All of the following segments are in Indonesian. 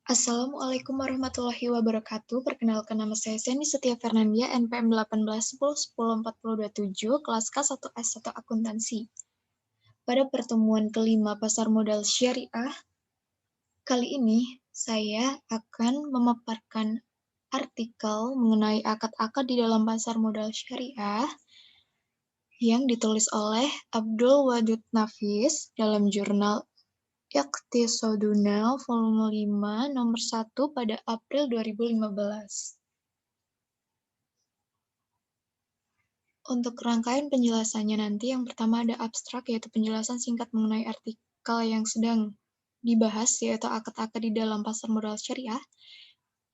Assalamualaikum warahmatullahi wabarakatuh. Perkenalkan nama saya Seni Setia Fernandia, NPM 1810104027, kelas K1S1 Akuntansi. Pada pertemuan kelima pasar modal syariah, kali ini saya akan memaparkan artikel mengenai akad-akad di dalam pasar modal syariah yang ditulis oleh Abdul Wadud Nafis dalam jurnal Iqtisaduna volume 5 nomor 1 pada April 2015. Untuk rangkaian penjelasannya nanti, yang pertama ada abstrak, yaitu penjelasan singkat mengenai artikel yang sedang dibahas, yaitu akad-akad di dalam pasar modal syariah.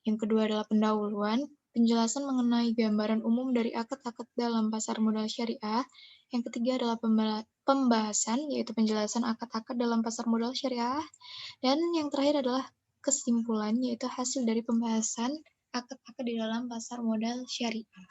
Yang kedua adalah pendahuluan, penjelasan mengenai gambaran umum dari akad-akad dalam pasar modal syariah. Yang ketiga adalah pembahasan, yaitu penjelasan akad-akad dalam pasar modal syariah. Dan yang terakhir adalah kesimpulan, yaitu hasil dari pembahasan akad-akad di dalam pasar modal syariah.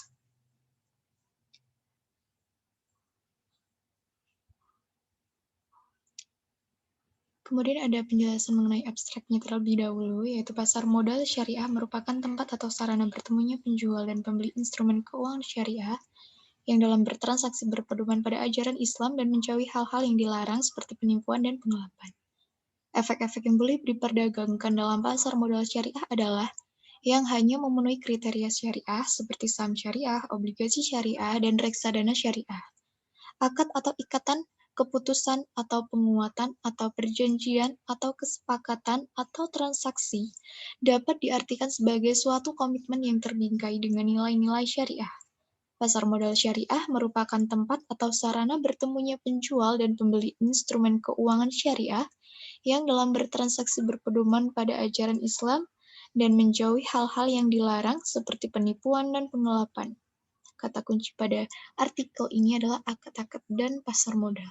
Kemudian ada penjelasan mengenai abstraknya terlebih dahulu, yaitu pasar modal syariah merupakan tempat atau sarana bertemunya penjual dan pembeli instrumen keuangan syariah yang dalam bertransaksi berpedoman pada ajaran Islam dan menjauhi hal-hal yang dilarang seperti penipuan dan penggelapan. Efek-efek yang boleh diperdagangkan dalam pasar modal syariah adalah yang hanya memenuhi kriteria syariah seperti saham syariah, obligasi syariah, dan reksadana syariah. Akad atau ikatan, keputusan atau penguatan atau perjanjian atau kesepakatan atau transaksi dapat diartikan sebagai suatu komitmen yang terbingkai dengan nilai-nilai syariah. Pasar modal syariah merupakan tempat atau sarana bertemunya penjual dan pembeli instrumen keuangan syariah yang dalam bertransaksi berpedoman pada ajaran Islam dan menjauhi hal-hal yang dilarang seperti penipuan dan penggelapan. Kata kunci pada artikel ini adalah akad-akad dan pasar modal.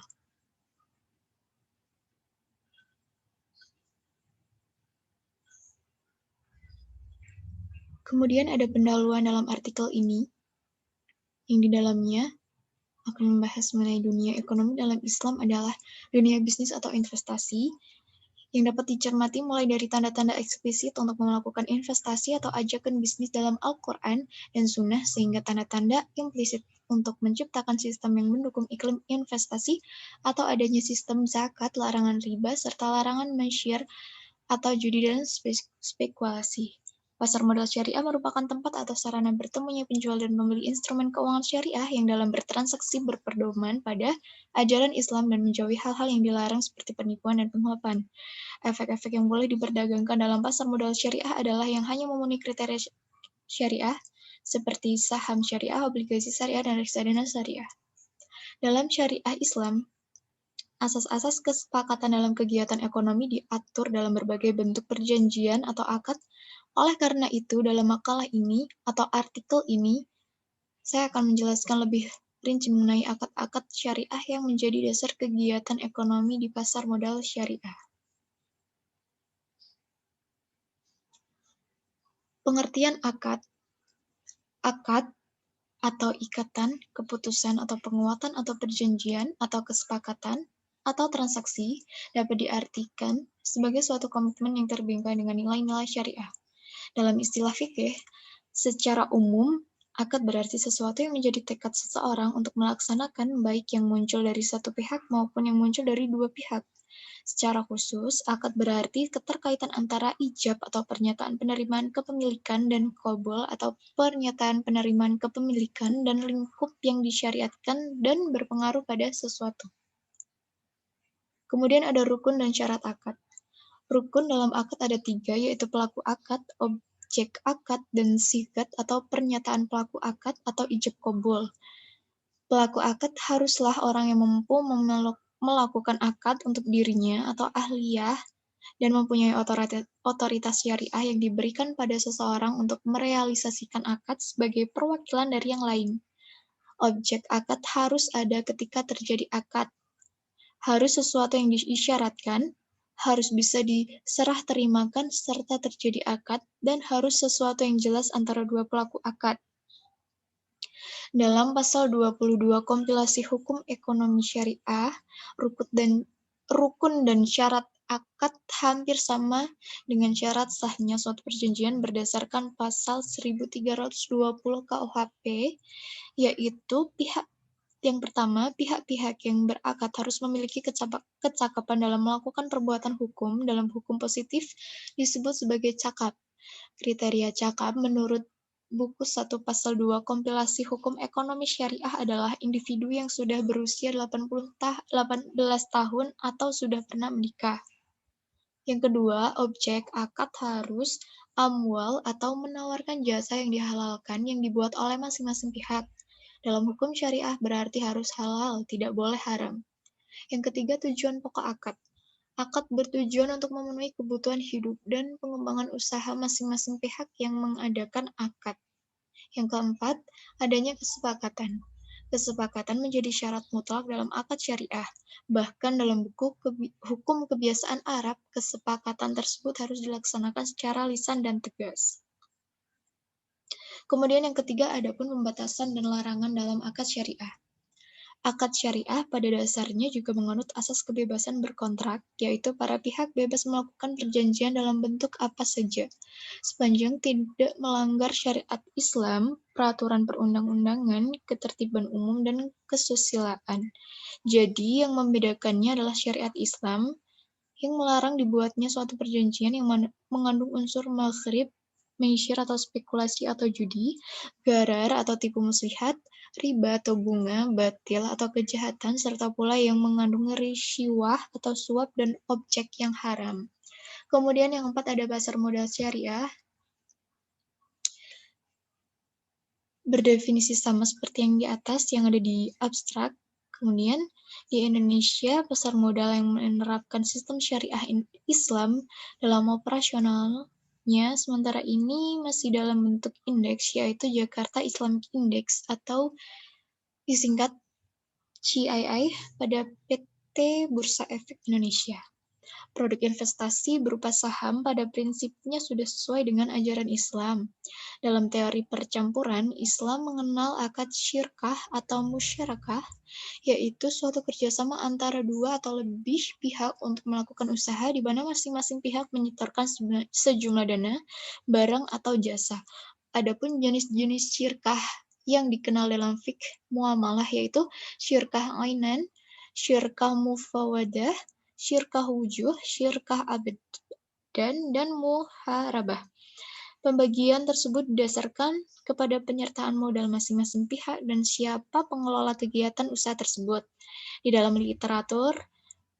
Kemudian ada pendahuluan dalam artikel ini, yang di dalamnya akan membahas mengenai dunia ekonomi dalam Islam adalah dunia bisnis atau investasi, yang dapat dicermati mulai dari tanda-tanda eksplisit untuk melakukan investasi atau ajakan bisnis dalam Al-Quran dan Sunnah, sehingga tanda-tanda implisit untuk menciptakan sistem yang mendukung iklim investasi atau adanya sistem zakat, larangan riba, serta larangan mensyir atau judi dan spekulasi. Pasar modal syariah merupakan tempat atau sarana bertemunya penjual dan pembeli instrumen keuangan syariah yang dalam bertransaksi berpedoman pada ajaran Islam dan menjauhi hal-hal yang dilarang seperti penipuan dan penggelapan. Efek-efek yang boleh diperdagangkan dalam pasar modal syariah adalah yang hanya memenuhi kriteria syariah, seperti saham syariah, obligasi syariah, dan reksadana syariah. Dalam syariah Islam, asas-asas kesepakatan dalam kegiatan ekonomi diatur dalam berbagai bentuk perjanjian atau akad. Oleh karena itu, dalam makalah ini atau artikel ini, saya akan menjelaskan lebih rinci mengenai akad-akad syariah yang menjadi dasar kegiatan ekonomi di pasar modal syariah. Pengertian akad. Akad atau ikatan, keputusan atau penguatan atau perjanjian atau kesepakatan atau transaksi dapat diartikan sebagai suatu komitmen yang terbingkai dengan nilai-nilai syariah. Dalam istilah fikih, secara umum, akad berarti sesuatu yang menjadi tekad seseorang untuk melaksanakan baik yang muncul dari satu pihak maupun yang muncul dari dua pihak. Secara khusus, akad berarti keterkaitan antara ijab atau pernyataan penerimaan kepemilikan dan qabul atau pernyataan penerimaan kepemilikan dan lingkup yang disyariatkan dan berpengaruh pada sesuatu. Kemudian ada rukun dan syarat akad. Rukun dalam akad ada 3, yaitu pelaku akad, objek akad, dan sigat atau pernyataan pelaku akad atau ijab qabul. Pelaku akad haruslah orang yang mampu melakukan akad untuk dirinya atau ahliyah dan mempunyai otoritas syariah yang diberikan pada seseorang untuk merealisasikan akad sebagai perwakilan dari yang lain. Objek akad harus ada ketika terjadi akad. Harus sesuatu yang diisyaratkan, harus bisa diserah terimakan serta terjadi akad, dan harus sesuatu yang jelas antara dua pelaku akad. Dalam pasal 22 kompilasi hukum ekonomi syariah, rukun dan syarat akad hampir sama dengan syarat sahnya suatu perjanjian berdasarkan pasal 1320 KUHP, yaitu yang pertama, pihak-pihak yang berakad harus memiliki kecakapan dalam melakukan perbuatan hukum. Dalam hukum positif disebut sebagai cakap. Kriteria cakap menurut buku 1 pasal 2 kompilasi hukum ekonomi syariah adalah individu yang sudah berusia 18 tahun atau sudah pernah menikah. Yang kedua, objek akad harus amwal atau menawarkan jasa yang dihalalkan yang dibuat oleh masing-masing pihak. Dalam hukum syariah berarti harus halal, tidak boleh haram. Yang ketiga, tujuan pokok akad. Akad bertujuan untuk memenuhi kebutuhan hidup dan pengembangan usaha masing-masing pihak yang mengadakan akad. Yang keempat, adanya kesepakatan. Kesepakatan menjadi syarat mutlak dalam akad syariah. Bahkan dalam buku hukum kebiasaan Arab, kesepakatan tersebut harus dilaksanakan secara lisan dan tegas. Kemudian yang ketiga, adapun pembatasan dan larangan dalam akad syariah. Akad syariah pada dasarnya juga menganut asas kebebasan berkontrak, yaitu para pihak bebas melakukan perjanjian dalam bentuk apa saja, sepanjang tidak melanggar syariat Islam, peraturan perundang-undangan, ketertiban umum, dan kesusilaan. Jadi, yang membedakannya adalah syariat Islam yang melarang dibuatnya suatu perjanjian yang mengandung unsur maghrib, meisir atau spekulasi atau judi, gharar atau tipu muslihat, riba atau bunga, batil atau kejahatan, serta pula yang mengandung rishiwah atau suap dan objek yang haram. Kemudian yang keempat ada pasar modal syariah, berdefinisi sama seperti yang di atas yang ada di abstrak. Kemudian di Indonesia, pasar modal yang menerapkan sistem syariah Islam dalam operasionalnya sementara ini masih dalam bentuk indeks, yaitu Jakarta Islamic Index atau disingkat CII pada PT Bursa Efek Indonesia. Produk investasi berupa saham pada prinsipnya sudah sesuai dengan ajaran Islam. Dalam teori percampuran, Islam mengenal akad syirkah atau musyarakah, yaitu suatu kerjasama antara dua atau lebih pihak untuk melakukan usaha di mana masing-masing pihak menyetorkan sejumlah dana, barang, atau jasa. Adapun jenis-jenis syirkah yang dikenal dalam fiqh muamalah yaitu syirkah ainan, syirkah mufawadah, syirkah wujuh, syirkah abdan, dan muharabah. Pembagian tersebut didasarkan kepada penyertaan modal masing-masing pihak dan siapa pengelola kegiatan usaha tersebut. Di dalam literatur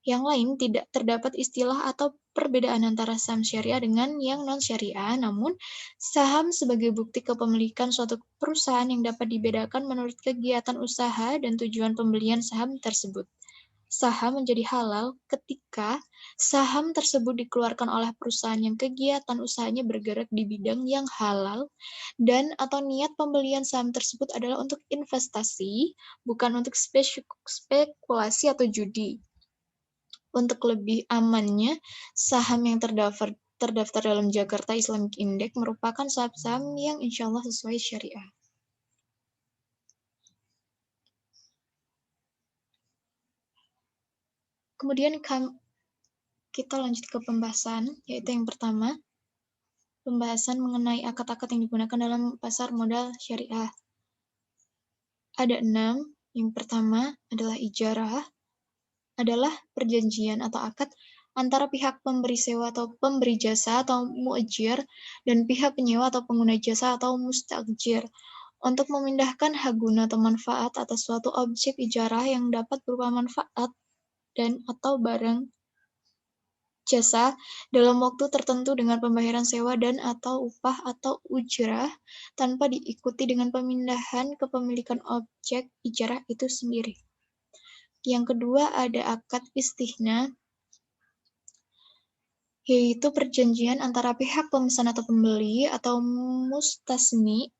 yang lain tidak terdapat istilah atau perbedaan antara saham syariah dengan yang non-syariah, namun saham sebagai bukti kepemilikan suatu perusahaan yang dapat dibedakan menurut kegiatan usaha dan tujuan pembelian saham tersebut. Saham menjadi halal ketika saham tersebut dikeluarkan oleh perusahaan yang kegiatan usahanya bergerak di bidang yang halal dan atau niat pembelian saham tersebut adalah untuk investasi, bukan untuk spekulasi atau judi. Untuk lebih amannya, saham yang terdaftar dalam Jakarta Islamic Index merupakan saham-saham yang insya Allah sesuai syariah. Kemudian kita lanjut ke pembahasan, yaitu yang pertama, pembahasan mengenai akad-akad yang digunakan dalam pasar modal syariah. Ada 6. Yang pertama adalah ijarah, adalah perjanjian atau akad antara pihak pemberi sewa atau pemberi jasa atau mu'ajir dan pihak penyewa atau pengguna jasa atau musta'jir untuk memindahkan hak guna atau manfaat atas suatu objek ijarah yang dapat berupa manfaat dan atau barang jasa dalam waktu tertentu dengan pembayaran sewa dan atau upah atau ujrah tanpa diikuti dengan pemindahan kepemilikan objek ijarah itu sendiri. Yang kedua ada akad istihna, yaitu perjanjian antara pihak pemesan atau pembeli atau mustasni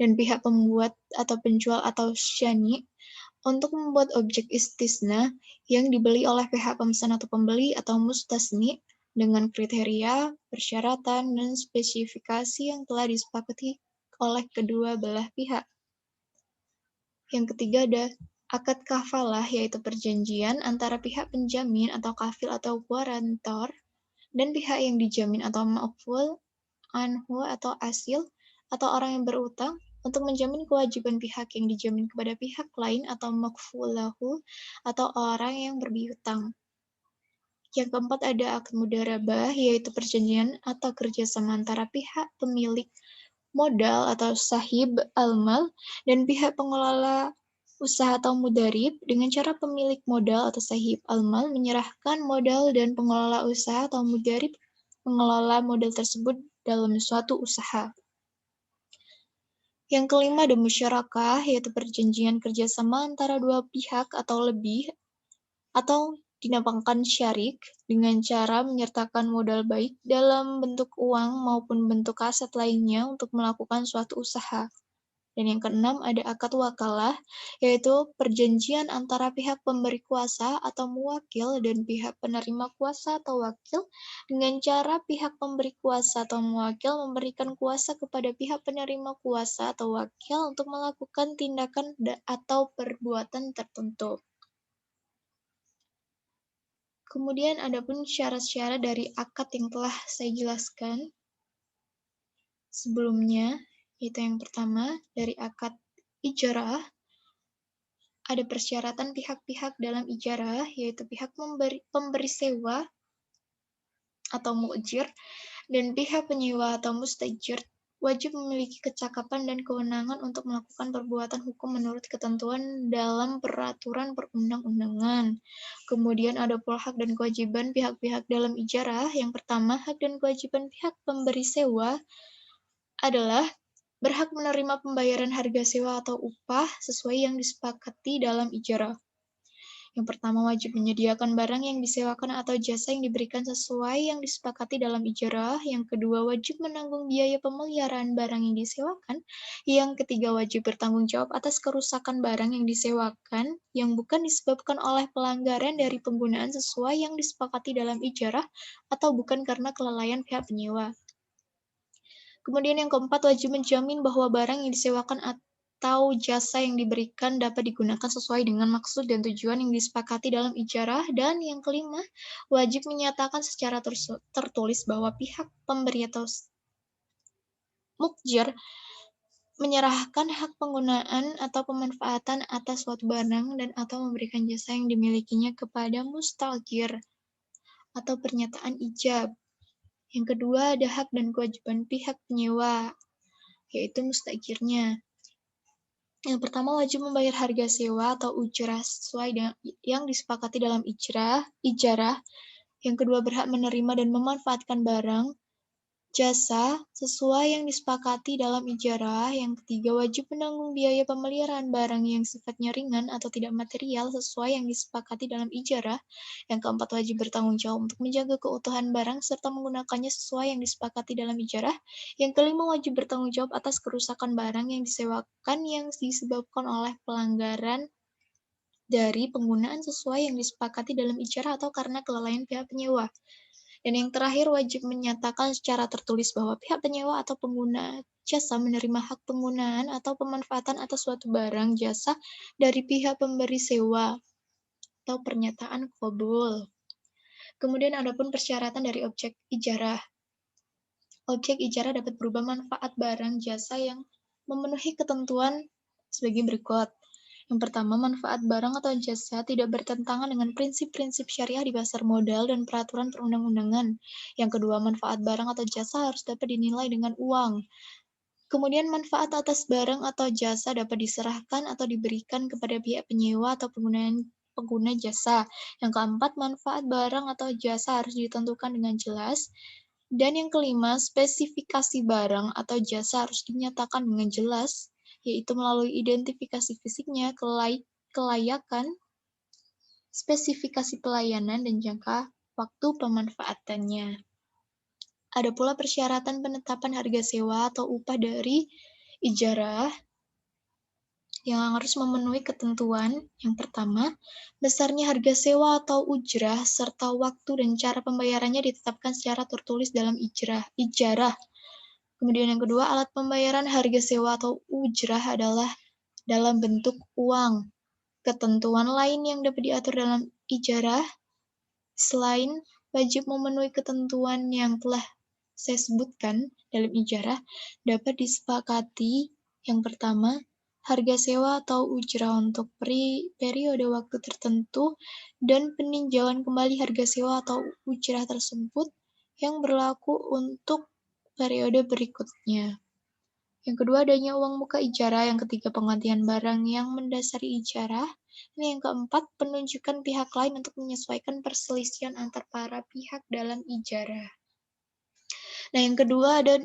dan pihak pembuat atau penjual atau syani untuk membuat objek istisna yang dibeli oleh pihak pemesan atau pembeli atau mustasni dengan kriteria, persyaratan, dan spesifikasi yang telah disepakati oleh kedua belah pihak. Yang ketiga ada Akad kafalah yaitu perjanjian antara pihak penjamin atau kafil atau guarantor dan pihak yang dijamin atau ma'ful anhu atau asil atau orang yang berutang untuk menjamin kewajiban pihak yang dijamin kepada pihak lain atau makfulahu atau orang yang berpiutang. Yang keempat ada akad mudharabah, yaitu perjanjian atau kerjasama antara pihak pemilik modal atau sahib al-mal dan pihak pengelola usaha atau mudharib dengan cara pemilik modal atau sahib al-mal menyerahkan modal dan pengelola usaha atau mudharib mengelola modal tersebut dalam suatu usaha. Yang kelima ada musyarakah, yaitu perjanjian kerjasama antara dua pihak atau lebih atau dinamakan syarik dengan cara menyertakan modal baik dalam bentuk uang maupun bentuk aset lainnya untuk melakukan suatu usaha. Dan yang keenam ada akad wakalah, yaitu perjanjian antara pihak pemberi kuasa atau muwakil dan pihak penerima kuasa atau wakil dengan cara pihak pemberi kuasa atau muwakil memberikan kuasa kepada pihak penerima kuasa atau wakil untuk melakukan tindakan atau perbuatan tertentu. Kemudian adapun syarat-syarat dari akad yang telah saya jelaskan sebelumnya, yaitu yang pertama dari akad ijarah, ada persyaratan pihak-pihak dalam ijarah, yaitu pihak pemberi sewa atau mu'jir, dan pihak penyewa atau mustajir wajib memiliki kecakapan dan kewenangan untuk melakukan perbuatan hukum menurut ketentuan dalam peraturan perundang-undangan. Kemudian ada pula hak dan kewajiban pihak-pihak dalam ijarah. Yang pertama, hak dan kewajiban pihak pemberi sewa adalah berhak menerima pembayaran harga sewa atau upah sesuai yang disepakati dalam ijarah. Yang pertama, wajib menyediakan barang yang disewakan atau jasa yang diberikan sesuai yang disepakati dalam ijarah. Yang kedua, wajib menanggung biaya pemeliharaan barang yang disewakan. Yang ketiga, wajib bertanggung jawab atas kerusakan barang yang disewakan yang bukan disebabkan oleh pelanggaran dari penggunaan sesuai yang disepakati dalam ijarah atau bukan karena kelalaian pihak penyewa. Kemudian yang keempat, wajib menjamin bahwa barang yang disewakan atau jasa yang diberikan dapat digunakan sesuai dengan maksud dan tujuan yang disepakati dalam ijarah. Dan yang kelima, wajib menyatakan secara tertulis bahwa pihak pemberi atau mukjir menyerahkan hak penggunaan atau pemanfaatan atas suatu barang dan atau memberikan jasa yang dimilikinya kepada mustajir atau pernyataan ijab. Yang kedua, ada hak dan kewajiban pihak penyewa, yaitu mustajirnya. Yang pertama, wajib membayar harga sewa atau ujrah sesuai dengan yang disepakati dalam ijarah. Yang kedua, berhak menerima dan memanfaatkan barang, jasa, sesuai yang disepakati dalam ijarah. Yang ketiga, wajib menanggung biaya pemeliharaan barang yang sifatnya ringan atau tidak material sesuai yang disepakati dalam ijarah. Yang keempat, wajib bertanggung jawab untuk menjaga keutuhan barang serta menggunakannya sesuai yang disepakati dalam ijarah. Yang kelima, wajib bertanggung jawab atas kerusakan barang yang disewakan yang disebabkan oleh pelanggaran dari penggunaan sesuai yang disepakati dalam ijarah atau karena kelalaian pihak penyewa. Dan yang terakhir, wajib menyatakan secara tertulis bahwa pihak penyewa atau pengguna jasa menerima hak penggunaan atau pemanfaatan atas suatu barang jasa dari pihak pemberi sewa atau pernyataan qabul. Kemudian adapun persyaratan dari objek ijarah. Objek ijarah dapat berupa manfaat barang jasa yang memenuhi ketentuan sebagai berikut. Yang pertama, manfaat barang atau jasa tidak bertentangan dengan prinsip-prinsip syariah di pasar modal dan peraturan perundang-undangan. Yang kedua, manfaat barang atau jasa harus dapat dinilai dengan uang. Kemudian, manfaat atas barang atau jasa dapat diserahkan atau diberikan kepada pihak penyewa atau pengguna jasa. Yang keempat, manfaat barang atau jasa harus ditentukan dengan jelas. Dan yang kelima, spesifikasi barang atau jasa harus dinyatakan dengan jelas, yaitu melalui identifikasi fisiknya, kelayakan, spesifikasi pelayanan, dan jangka waktu pemanfaatannya. Ada pula persyaratan penetapan harga sewa atau upah dari ijarah yang harus memenuhi ketentuan. Yang pertama, besarnya harga sewa atau ujrah, serta waktu dan cara pembayarannya ditetapkan secara tertulis dalam ijarah. Kemudian yang kedua, alat pembayaran harga sewa atau ujrah adalah dalam bentuk uang. Ketentuan lain yang dapat diatur dalam ijarah, selain wajib memenuhi ketentuan yang telah saya sebutkan dalam ijarah, dapat disepakati. Yang pertama, harga sewa atau ujrah untuk periode waktu tertentu dan peninjauan kembali harga sewa atau ujrah tersebut yang berlaku untuk periode berikutnya. Yang kedua, adanya uang muka ijarah. Yang ketiga, penggantian barang yang mendasari ijarah. Ini yang keempat, penunjukan pihak lain untuk menyesuaikan perselisihan antar para pihak dalam ijarah. Nah, yang kedua ada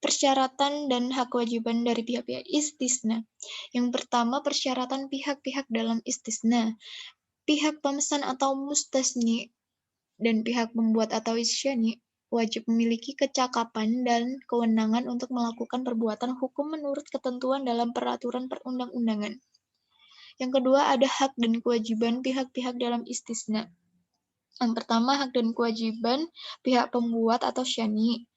persyaratan dan hak kewajiban dari pihak-pihak istisna. Yang pertama, persyaratan pihak-pihak dalam istisna. Pihak pemesan atau mustasni dan pihak pembuat atau isyani wajib memiliki kecakapan dan kewenangan untuk melakukan perbuatan hukum menurut ketentuan dalam peraturan perundang-undangan. Yang kedua, ada hak dan kewajiban pihak-pihak dalam istisna. Yang pertama, hak dan kewajiban pihak pembuat atau syani.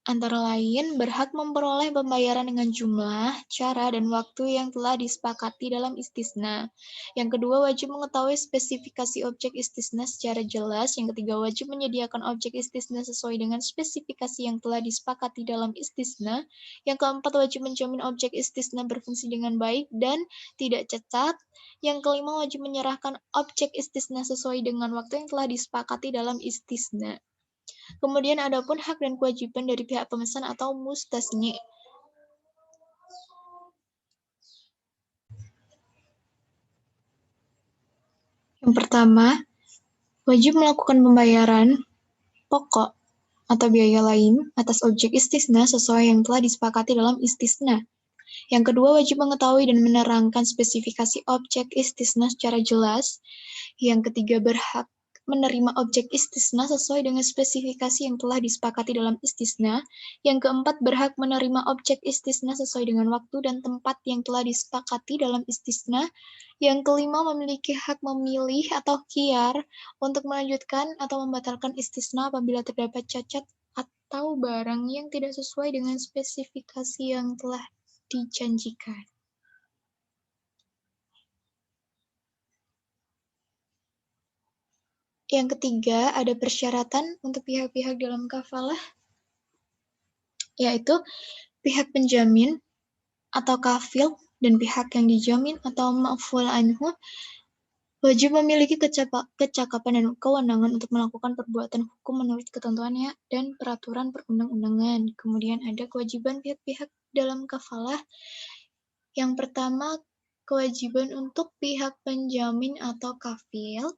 Antara lain, berhak memperoleh pembayaran dengan jumlah, cara, dan waktu yang telah disepakati dalam istisna. Yang kedua, wajib mengetahui spesifikasi objek istisna secara jelas. Yang ketiga, wajib menyediakan objek istisna sesuai dengan spesifikasi yang telah disepakati dalam istisna. Yang keempat, wajib menjamin objek istisna berfungsi dengan baik dan tidak cacat. Yang kelima, wajib menyerahkan objek istisna sesuai dengan waktu yang telah disepakati dalam istisna. Kemudian adapun hak dan kewajiban dari pihak pemesan atau mustasni. Yang pertama, wajib melakukan pembayaran pokok atau biaya lain atas objek istisna sesuai yang telah disepakati dalam istisna. Yang kedua, wajib mengetahui dan menerangkan spesifikasi objek istisna secara jelas. Yang ketiga, berhak menerima objek istisna sesuai dengan spesifikasi yang telah disepakati dalam istisna. Yang keempat, berhak menerima objek istisna sesuai dengan waktu dan tempat yang telah disepakati dalam istisna. Yang kelima, memiliki hak memilih atau khiyar untuk melanjutkan atau membatalkan istisna apabila terdapat cacat atau barang yang tidak sesuai dengan spesifikasi yang telah dijanjikan. Yang ketiga, ada persyaratan untuk pihak-pihak dalam kafalah, yaitu pihak penjamin atau kafil dan pihak yang dijamin atau ma'ful anhu wajib memiliki kecakapan dan kewenangan untuk melakukan perbuatan hukum menurut ketentuannya dan peraturan perundang-undangan. Kemudian ada kewajiban pihak-pihak dalam kafalah. Yang pertama, kewajiban untuk pihak penjamin atau kafil,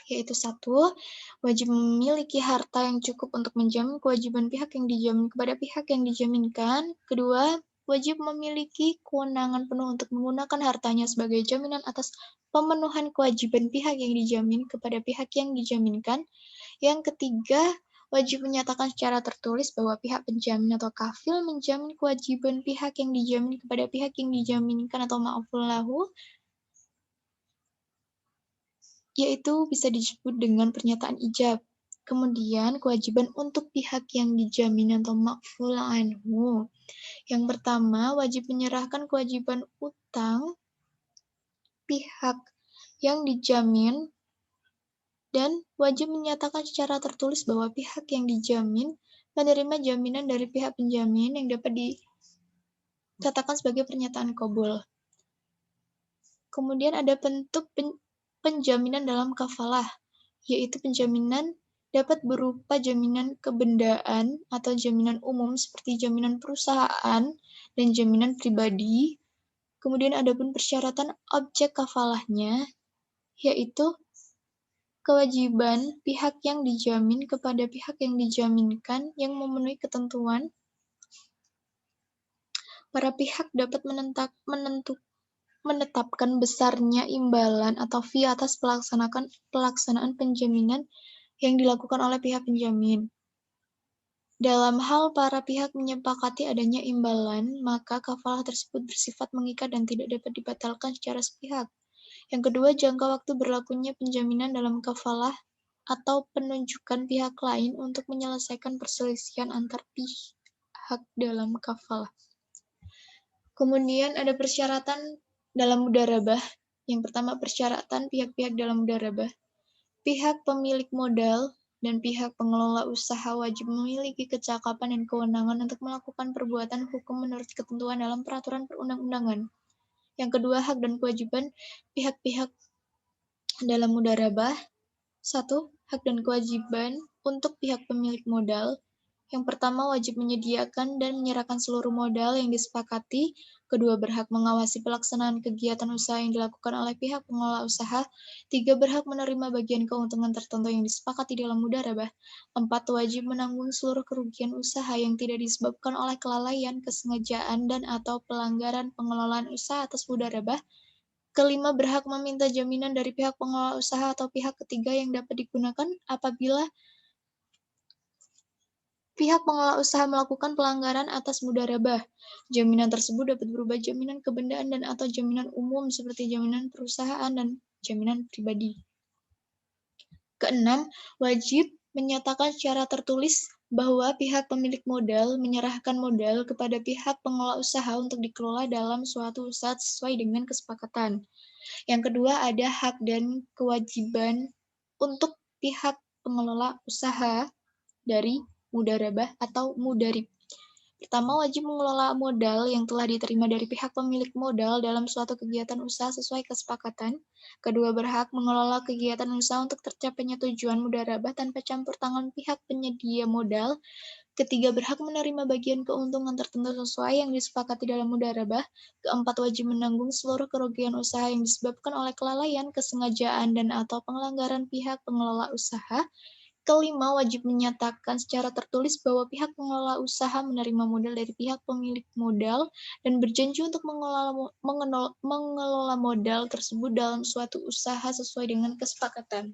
yaitu satu, wajib memiliki harta yang cukup untuk menjamin kewajiban pihak yang dijamin kepada pihak yang dijaminkan. Kedua, wajib memiliki kewenangan penuh untuk menggunakan hartanya sebagai jaminan atas pemenuhan kewajiban pihak yang dijamin kepada pihak yang dijaminkan. Yang ketiga, wajib menyatakan secara tertulis bahwa pihak penjamin atau kafil menjamin kewajiban pihak yang dijamin kepada pihak yang dijaminkan atau ma'ful lahu, yaitu bisa disebut dengan pernyataan ijab. Kemudian, kewajiban untuk pihak yang dijamin atau ma'ful anhu. Yang pertama, wajib menyerahkan kewajiban utang pihak yang dijamin dan wajib menyatakan secara tertulis bahwa pihak yang dijamin menerima jaminan dari pihak penjamin yang dapat dikatakan sebagai pernyataan qabul. Kemudian ada bentuk penjaminan dalam kafalah, yaitu penjaminan dapat berupa jaminan kebendaan atau jaminan umum seperti jaminan perusahaan dan jaminan pribadi. Kemudian ada pun persyaratan objek kafalahnya, yaitu kewajiban pihak yang dijamin kepada pihak yang dijaminkan yang memenuhi ketentuan. Para pihak dapat menetapkan besarnya imbalan atau fee atas pelaksanaan penjaminan yang dilakukan oleh pihak penjamin. Dalam hal para pihak menyepakati adanya imbalan, maka kafalah tersebut bersifat mengikat dan tidak dapat dibatalkan secara sepihak. Yang kedua, jangka waktu berlakunya penjaminan dalam kafalah atau penunjukan pihak lain untuk menyelesaikan perselisihan antar pihak dalam kafalah. Kemudian ada persyaratan dalam mudharabah. Yang pertama, persyaratan pihak-pihak dalam mudharabah. Pihak pemilik modal dan pihak pengelola usaha wajib memiliki kecakapan dan kewenangan untuk melakukan perbuatan hukum menurut ketentuan dalam peraturan perundang-undangan. Yang kedua, hak dan kewajiban pihak-pihak dalam mudharabah. 1. Hak dan kewajiban untuk pihak pemilik modal. Yang pertama, wajib menyediakan dan menyerahkan seluruh modal yang disepakati. Kedua, berhak mengawasi pelaksanaan kegiatan usaha yang dilakukan oleh pihak pengelola usaha. Tiga, berhak menerima bagian keuntungan tertentu yang disepakati dalam mudharabah. Empat, wajib menanggung seluruh kerugian usaha yang tidak disebabkan oleh kelalaian, kesengajaan, dan atau pelanggaran pengelolaan usaha atas mudharabah. Kelima, berhak meminta jaminan dari pihak pengelola usaha atau pihak ketiga yang dapat digunakan apabila pihak pengelola usaha melakukan pelanggaran atas mudharabah. Jaminan tersebut dapat berupa jaminan kebendaan dan atau jaminan umum seperti jaminan perusahaan dan jaminan pribadi. Keenam, wajib menyatakan secara tertulis bahwa pihak pemilik modal menyerahkan modal kepada pihak pengelola usaha untuk dikelola dalam suatu usaha sesuai dengan kesepakatan. Yang kedua, ada hak dan kewajiban untuk pihak pengelola usaha dari mudharabah atau mudharib. Pertama, wajib mengelola modal yang telah diterima dari pihak pemilik modal dalam suatu kegiatan usaha sesuai kesepakatan. Kedua, berhak mengelola kegiatan usaha untuk tercapainya tujuan mudharabah tanpa campur tangan pihak penyedia modal. Ketiga, berhak menerima bagian keuntungan tertentu sesuai yang disepakati dalam mudharabah. Keempat, wajib menanggung seluruh kerugian usaha yang disebabkan oleh kelalaian, kesengajaan, dan atau pelanggaran pihak pengelola usaha. Kelima, wajib menyatakan secara tertulis bahwa pihak pengelola usaha menerima modal dari pihak pemilik modal dan berjanji untuk mengelola modal tersebut dalam suatu usaha sesuai dengan kesepakatan.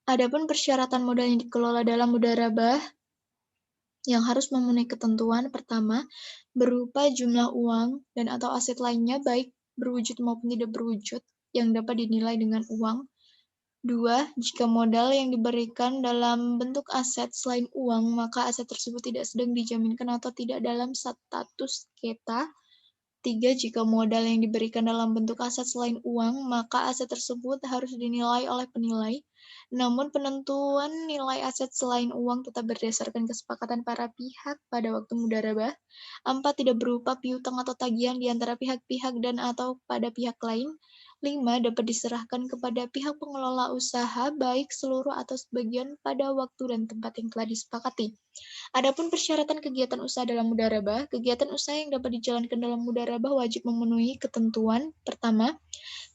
Adapun persyaratan modal yang dikelola dalam mudharabah yang harus memenuhi ketentuan pertama, berupa jumlah uang dan atau aset lainnya baik berwujud maupun tidak berwujud yang dapat dinilai dengan uang. 2. Jika modal yang diberikan dalam bentuk aset selain uang, maka aset tersebut tidak sedang dijaminkan atau tidak dalam status sengketa. 3. Jika modal yang diberikan dalam bentuk aset selain uang, maka aset tersebut harus dinilai oleh penilai. Namun penentuan nilai aset selain uang tetap berdasarkan kesepakatan para pihak pada waktu mudharabah. 4. Tidak berupa piutang atau tagihan di antara pihak-pihak dan atau pada pihak lain. 5. Dapat diserahkan kepada pihak pengelola usaha baik seluruh atau sebagian pada waktu dan tempat yang telah disepakati. Adapun persyaratan kegiatan usaha dalam mudharabah, kegiatan usaha yang dapat dijalankan dalam mudharabah wajib memenuhi ketentuan. Pertama,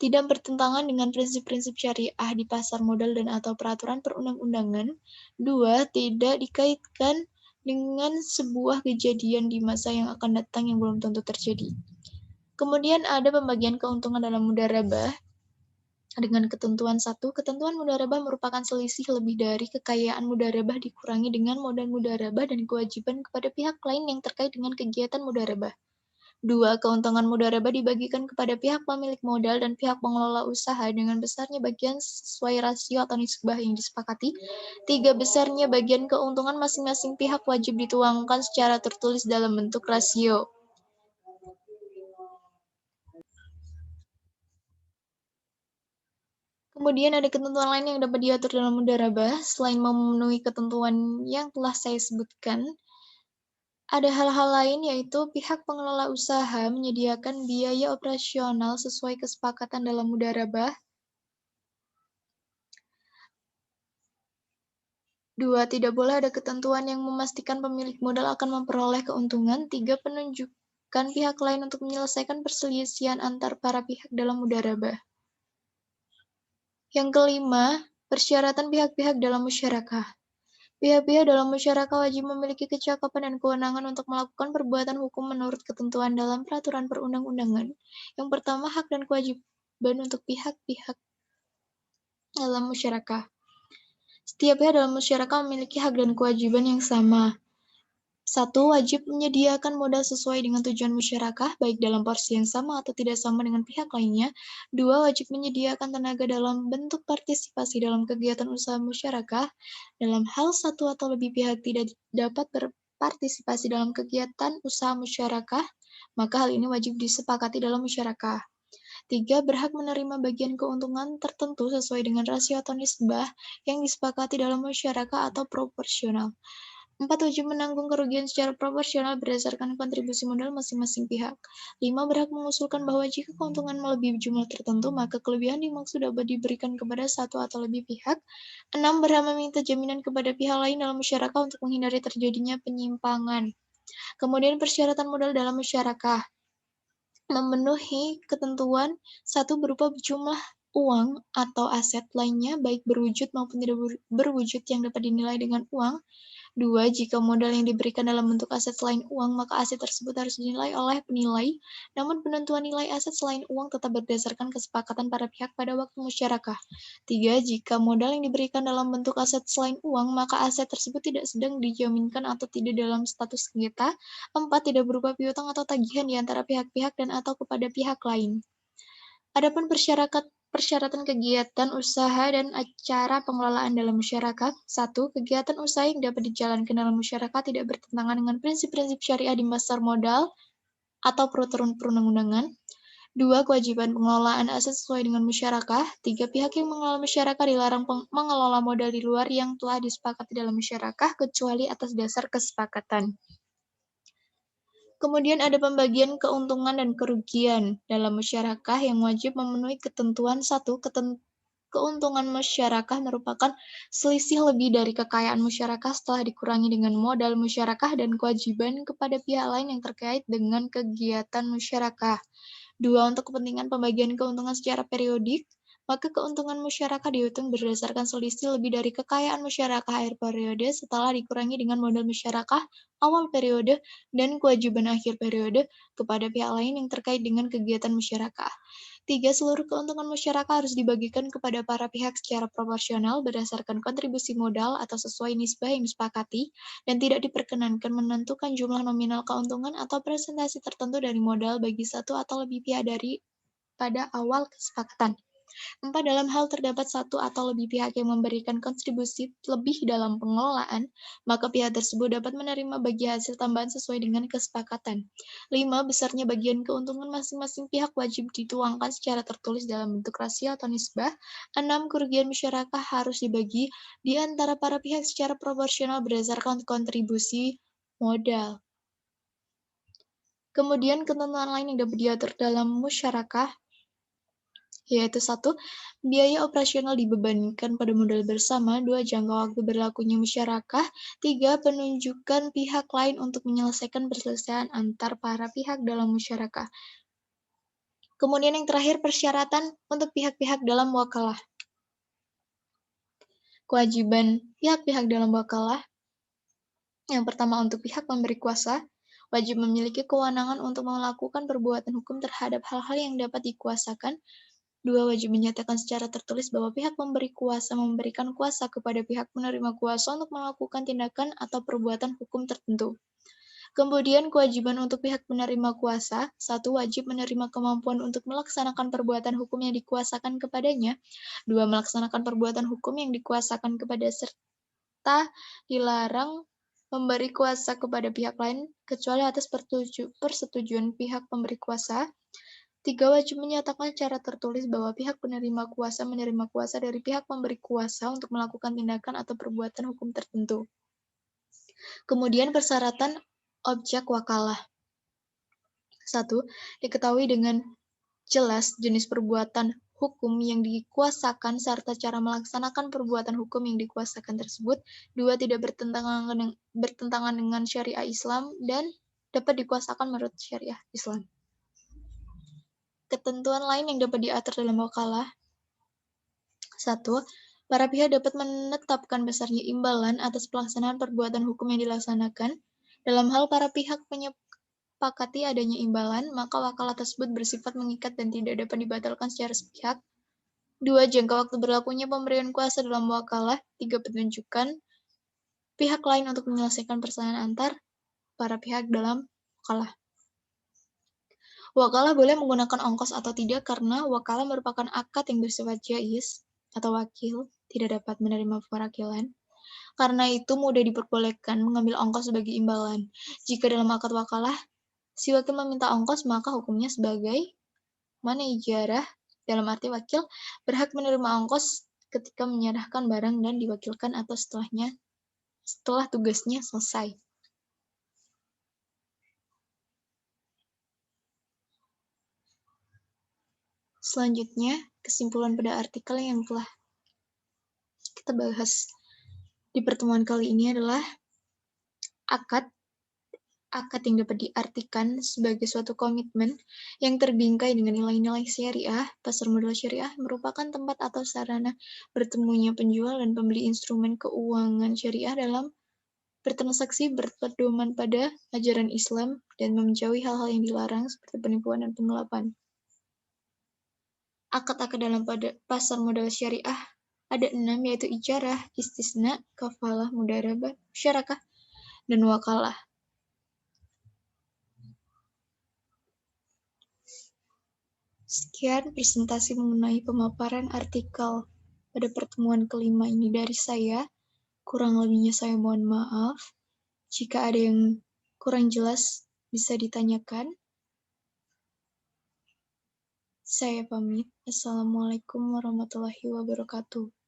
tidak bertentangan dengan prinsip-prinsip syariah di pasar modal dan atau peraturan perundang-undangan. 2. Tidak dikaitkan dengan sebuah kejadian di masa yang akan datang yang belum tentu terjadi. Kemudian ada pembagian keuntungan dalam mudharabah dengan ketentuan 1. Ketentuan mudharabah merupakan selisih lebih dari kekayaan mudharabah dikurangi dengan modal mudharabah dan kewajiban kepada pihak lain yang terkait dengan kegiatan mudharabah. 2. Keuntungan mudharabah dibagikan kepada pihak pemilik modal dan pihak pengelola usaha dengan besarnya bagian sesuai rasio atau nisbah yang disepakati. 3. Besarnya bagian keuntungan masing-masing pihak wajib dituangkan secara tertulis dalam bentuk rasio. Kemudian ada ketentuan lain yang dapat diatur dalam mudharabah, selain memenuhi ketentuan yang telah saya sebutkan. Ada hal-hal lain yaitu pihak pengelola usaha menyediakan biaya operasional sesuai kesepakatan dalam mudharabah. 2. Tidak boleh ada ketentuan yang memastikan pemilik modal akan memperoleh keuntungan. 3. Penunjukan pihak lain untuk menyelesaikan perselisihan antar para pihak dalam mudharabah. Yang kelima, persyaratan pihak-pihak dalam musyarakah. Pihak-pihak dalam musyarakah wajib memiliki kecakapan dan kewenangan untuk melakukan perbuatan hukum menurut ketentuan dalam peraturan perundang-undangan. Yang pertama, hak dan kewajiban untuk pihak-pihak dalam musyarakah. Setiap pihak dalam musyarakah memiliki hak dan kewajiban yang sama. 1. Wajib menyediakan modal sesuai dengan tujuan musyarakah, baik dalam porsi yang sama atau tidak sama dengan pihak lainnya. 2. Wajib menyediakan tenaga dalam bentuk partisipasi dalam kegiatan usaha musyarakah. Dalam hal satu atau lebih pihak tidak dapat berpartisipasi dalam kegiatan usaha musyarakah, maka hal ini wajib disepakati dalam musyarakah. 3. Berhak menerima bagian keuntungan tertentu sesuai dengan rasio atau nisbah yang disepakati dalam musyarakah atau proporsional. 4. Wajib menanggung kerugian secara proporsional berdasarkan kontribusi modal masing-masing pihak. 5. Berhak mengusulkan bahwa jika keuntungan melebihi jumlah tertentu, maka kelebihan dimaksud dapat diberikan kepada satu atau lebih pihak. 6. Berhak meminta jaminan kepada pihak lain dalam musyarakah untuk menghindari terjadinya penyimpangan. Kemudian persyaratan modal dalam musyarakah. Memenuhi ketentuan satu berupa jumlah uang atau aset lainnya baik berwujud maupun tidak berwujud yang dapat dinilai dengan uang. 2. Jika modal yang diberikan dalam bentuk aset selain uang, maka aset tersebut harus dinilai oleh penilai, namun penentuan nilai aset selain uang tetap berdasarkan kesepakatan para pihak pada waktu musyarakah. 3. Jika modal yang diberikan dalam bentuk aset selain uang, maka aset tersebut tidak sedang dijaminkan atau tidak dalam status sengketa. 4. Tidak berupa piutang atau tagihan di antara pihak-pihak dan atau kepada pihak lain. Adapun persyaratan kegiatan usaha dan acara pengelolaan dalam masyarakat. 1. Kegiatan usaha yang dapat dijalankan dalam masyarakat tidak bertentangan dengan prinsip-prinsip syariah di pasar modal atau peraturan perundang-undangan. 2. Kewajiban pengelolaan aset sesuai dengan masyarakat. 3. Pihak yang mengelola masyarakat dilarang mengelola modal di luar yang telah disepakati dalam masyarakat kecuali atas dasar kesepakatan. Kemudian ada pembagian keuntungan dan kerugian dalam masyarakat yang wajib memenuhi ketentuan. 1. Keuntungan masyarakat merupakan selisih lebih dari kekayaan masyarakat setelah dikurangi dengan modal masyarakat dan kewajiban kepada pihak lain yang terkait dengan kegiatan masyarakat. 2. Untuk kepentingan pembagian keuntungan secara periodik, maka keuntungan masyarakat dihitung berdasarkan selisih lebih dari kekayaan masyarakat akhir periode setelah dikurangi dengan modal masyarakat awal periode dan kewajiban akhir periode kepada pihak lain yang terkait dengan kegiatan masyarakat. 3. Seluruh keuntungan masyarakat harus dibagikan kepada para pihak secara proporsional berdasarkan kontribusi modal atau sesuai nisbah yang disepakati dan tidak diperkenankan menentukan jumlah nominal keuntungan atau presentasi tertentu dari modal bagi satu atau lebih pihak dari pada awal kesepakatan. 4. Dalam hal terdapat satu atau lebih pihak yang memberikan kontribusi lebih dalam pengelolaan, maka pihak tersebut dapat menerima bagian hasil tambahan sesuai dengan kesepakatan. 5. Besarnya bagian keuntungan masing-masing pihak wajib dituangkan secara tertulis dalam bentuk rasio atau nisbah. 6. Kerugian masyarakat harus dibagi di antara para pihak secara proporsional berdasarkan kontribusi modal. Kemudian ketentuan lain yang dapat diatur dalam musyarakah yaitu 1. Biaya operasional dibebankan pada modal bersama. 2. Jangka waktu berlakunya musyarakah. 3. Penunjukan pihak lain untuk menyelesaikan perselisihan antar para pihak dalam musyarakah. Kemudian yang terakhir, persyaratan untuk pihak-pihak dalam wakalah. Kewajiban pihak-pihak dalam wakalah. Yang pertama, untuk pihak memberi kuasa, wajib memiliki kewenangan untuk melakukan perbuatan hukum terhadap hal-hal yang dapat dikuasakan. 2. Wajib menyatakan secara tertulis bahwa pihak memberi kuasa memberikan kuasa kepada pihak penerima kuasa untuk melakukan tindakan atau perbuatan hukum tertentu. Kemudian kewajiban untuk pihak penerima kuasa. 1. Wajib menerima kemampuan untuk melaksanakan perbuatan hukum yang dikuasakan kepadanya. 2. Melaksanakan perbuatan hukum yang dikuasakan kepada serta dilarang memberi kuasa kepada pihak lain kecuali atas persetujuan pihak pemberi kuasa. 3. Wajib menyatakan secara tertulis bahwa pihak penerima kuasa menerima kuasa dari pihak pemberi kuasa untuk melakukan tindakan atau perbuatan hukum tertentu. Kemudian persyaratan objek wakalah. 1. Diketahui dengan jelas jenis perbuatan hukum yang dikuasakan serta cara melaksanakan perbuatan hukum yang dikuasakan tersebut. 2. Tidak bertentangan dengan syariah Islam dan dapat dikuasakan menurut syariah Islam. Ketentuan lain yang dapat diatur dalam wakalah. 1. Para pihak dapat menetapkan besarnya imbalan atas pelaksanaan perbuatan hukum yang dilaksanakan. Dalam hal para pihak menyepakati adanya imbalan, maka wakalah tersebut bersifat mengikat dan tidak dapat dibatalkan secara sepihak. 2. Jangka waktu berlakunya pemberian kuasa dalam wakalah. 3. Penunjukan pihak lain untuk menyelesaikan perselisihan antar para pihak dalam wakalah. Wakalah boleh menggunakan ongkos atau tidak karena wakalah merupakan akad yang bersifat jaiz atau wakil tidak dapat menerima pewakilan. Karena itu mudah diperbolehkan mengambil ongkos sebagai imbalan. Jika dalam akad wakalah Si wakil meminta ongkos, maka hukumnya sebagai mana ijarah, dalam arti wakil berhak menerima ongkos ketika menyerahkan barang dan diwakilkan atau setelah tugasnya selesai. Selanjutnya, kesimpulan pada artikel yang telah kita bahas di pertemuan kali ini adalah akad yang dapat diartikan sebagai suatu komitmen yang terbingkai dengan nilai-nilai syariah. Pasar modal syariah merupakan tempat atau sarana bertemunya penjual dan pembeli instrumen keuangan syariah dalam bertransaksi berpedoman pada ajaran Islam dan menjauhi hal-hal yang dilarang seperti penipuan dan penggelapan. Akad-akad dalam pasar modal syariah ada 6, yaitu ijarah, istisna, kafalah, mudarabah, musyarakah, dan wakalah. Sekian presentasi mengenai pemaparan artikel pada pertemuan kelima ini dari saya. Kurang lebihnya saya mohon maaf. Jika ada yang kurang jelas, bisa ditanyakan. Saya pamit. Assalamualaikum warahmatullahi wabarakatuh.